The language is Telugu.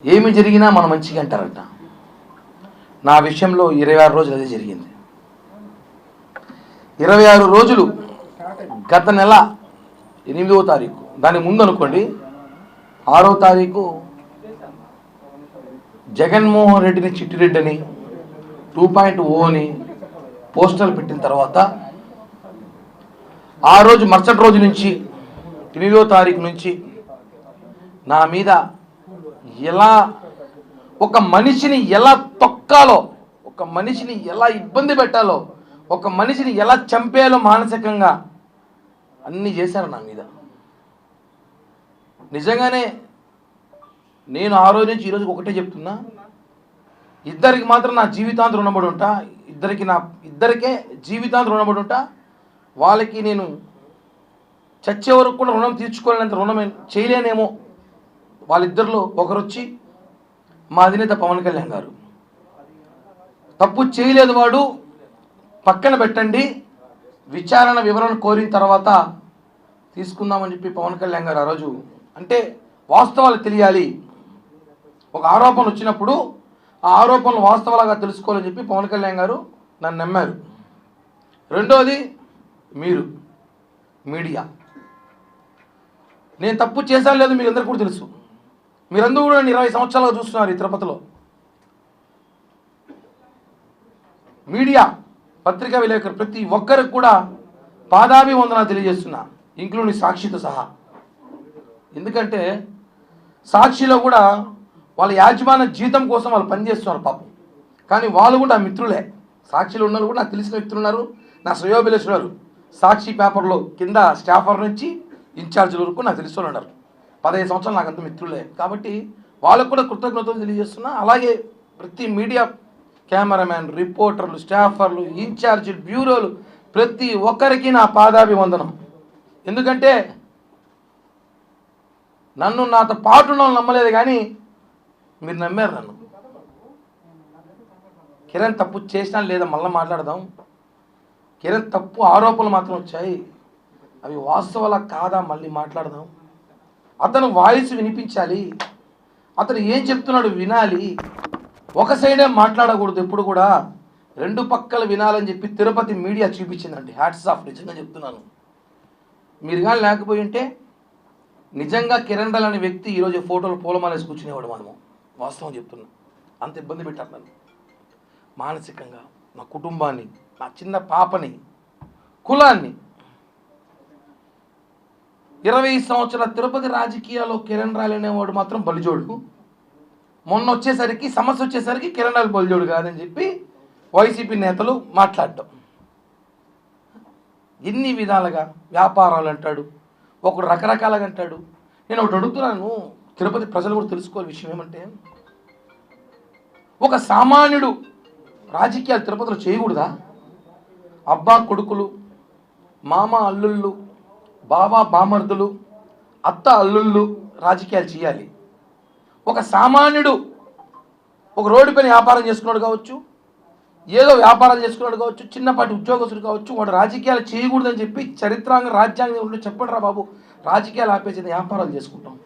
ఏమి జరిగినా మనం మంచిగా అంటారంట. నా విషయంలో 26 రోజులు అదే జరిగింది. 26 రోజులు గత నెల 8వ తారీఖు, దాని ముందు అనుకోండి 6వ తారీఖు జగన్మోహన్ రెడ్డిని చిట్టిరెడ్డి అని 2.0 అని పోస్టర్లు పెట్టిన తర్వాత ఆ రోజు మరుసటి రోజు నుంచి 8వ తారీఖు నుంచి నా మీద ఎలా ఒక మనిషిని ఎలా తొక్కాలో, ఒక మనిషిని ఎలా ఇబ్బంది పెట్టాలో, ఒక మనిషిని ఎలా చంపేయాలో మానసికంగా అన్నీ చేశారు నా మీద. నిజంగానే నేను ఆ రోజు నుంచి ఈరోజు ఒకటే చెప్తున్నా, ఇద్దరికి మాత్రం నా జీవితాంతం రుణపడి ఉంటా. ఇద్దరికే జీవితాంతం రుణపడి ఉంటా. వాళ్ళకి నేను చచ్చే వరకు కూడా రుణం తీర్చుకోలేనంత రుణం చేయలేనేమో. వాళ్ళిద్దరిలో ఒకరు వచ్చి మా అధినేత పవన్ కళ్యాణ్ గారు, తప్పు చేయలేదు వాడు, పక్కన పెట్టండి, విచారణ వివరణ కోరిన తర్వాత తీసుకుందామని చెప్పి పవన్ కళ్యాణ్ గారు ఆ రోజు, అంటే వాస్తవాలు తెలియాలి, ఒక ఆరోపణ వచ్చినప్పుడు ఆ ఆరోపణలు వాస్తవాలుగా తెలుసుకోవాలని చెప్పి పవన్ కళ్యాణ్ గారు నన్ను నమ్మారు. రెండోది మీరు మీడియా, నేను తప్పు చేశాను లేదు మీకు అందరికీ కూడా తెలుసు. మీరందరూ కూడా 20 సంవత్సరాలుగా చూస్తున్నారు ఈ తిరుపతిలో. మీడియా, పత్రికా విలేకరు ప్రతి ఒక్కరికి కూడా పాదాభివందనాలు తెలియజేస్తున్నా, ఇంక్లూడింగ్ సాక్షితో సహా. ఎందుకంటే సాక్షిలో కూడా వాళ్ళ యాజమాన్య జీతం కోసం వాళ్ళు పనిచేస్తున్నారు పాపం, కానీ వాళ్ళు కూడా మిత్రులే. సాక్షిలో ఉన్నారు కూడా నాకు తెలిసిన వ్యక్తులు ఉన్నారు, నా శ్రేయోభిలాషులు. సాక్షి పేపర్లో కింద స్టాఫర్ నుంచి ఇన్ఛార్జీల వరకు నాకు తెలిసిన వాళ్ళు ఉన్నారు. 15 సంవత్సరాలు నాకు అంత మిత్రులే, కాబట్టి వాళ్ళకు కూడా కృతజ్ఞతలు తెలియజేస్తున్నా. అలాగే ప్రతి మీడియా కెమెరామ్యాన్, రిపోర్టర్లు, స్టాఫర్లు, ఇన్ఛార్జీలు, బ్యూరోలు ప్రతి ఒక్కరికి నా పాదాభివందనం. ఎందుకంటే నన్ను నాతో పాటు ఉన్న వాళ్ళు నమ్మలేదు, కానీ మీరు నమ్మారు నన్ను. కిరణ్ తప్పు చేసినా లేదా మళ్ళీ మాట్లాడదాం. కిరణ్ తప్పు ఆరోపణలు మాత్రం వచ్చాయి, అవి వాస్తవాలా కాదా మళ్ళీ మాట్లాడదాం. అతను వాయిస్ వినిపించాలి, అతను ఏం చెప్తున్నాడు వినాలి, ఒక సైడే మాట్లాడకూడదు. ఎప్పుడు కూడా రెండు పక్కలు వినాలని చెప్పి తిరుపతి మీడియా చూపించిందండి. హ్యాట్స్ ఆఫ్, నిజంగా చెప్తున్నాను. మీరు కానీ లేకపోయి ఉంటే నిజంగా కిరణ్ రాయల్ అనే వ్యక్తి ఈరోజు ఫోటోలు పూలమాలేసి కూర్చునేవాడు. మనము వాస్తవం చెప్తున్నా, అంత ఇబ్బంది పెట్టారు నన్ను మానసికంగా, నా కుటుంబాన్ని, నా చిన్న పాపని, కులాన్ని. 20 సంవత్సరాల తిరుపతి రాజకీయాల్లో కిరణ్ రాయల్ అనేవాడు మాత్రం బలిజోడు. మొన్న వచ్చేసరికి సమస్య వచ్చేసరికి కిరణ్ రాయల్ బలిజోడు కాదని చెప్పి వైసీపీ నేతలు మాట్లాడటం. ఎన్ని విధాలుగా వ్యాపారాలు అంటాడు, ఒకడు రకరకాలుగా అంటాడు. నేను ఒకటి అడుగుతున్నాను, తిరుపతి ప్రజలు కూడా తెలుసుకోవాలి విషయం ఏమంటే, ఒక సామాన్యుడు రాజకీయాలు తిరుపతిలో చేయకూడదా? అబ్బా కొడుకులు, మామ అల్లుళ్ళు, బాబా బామర్దులు, అత్త అల్లుళ్ళు రాజకీయాలు చేయాలి. ఒక సామాన్యుడు ఒక రోడ్డు పైన వ్యాపారం చేసుకున్నాడు కావచ్చు, ఏదో వ్యాపారం చేసుకున్నాడు కావచ్చు, చిన్నపాటి ఉద్యోగస్తుడు కావచ్చు, వాడు రాజకీయాలు చేయకూడదని చెప్పి చరిత్రాంగ రాజ్యాంగం చెప్పండి రా బాబు, రాజకీయాలు ఆపేసి వ్యాపారాలు చేసుకుంటాం.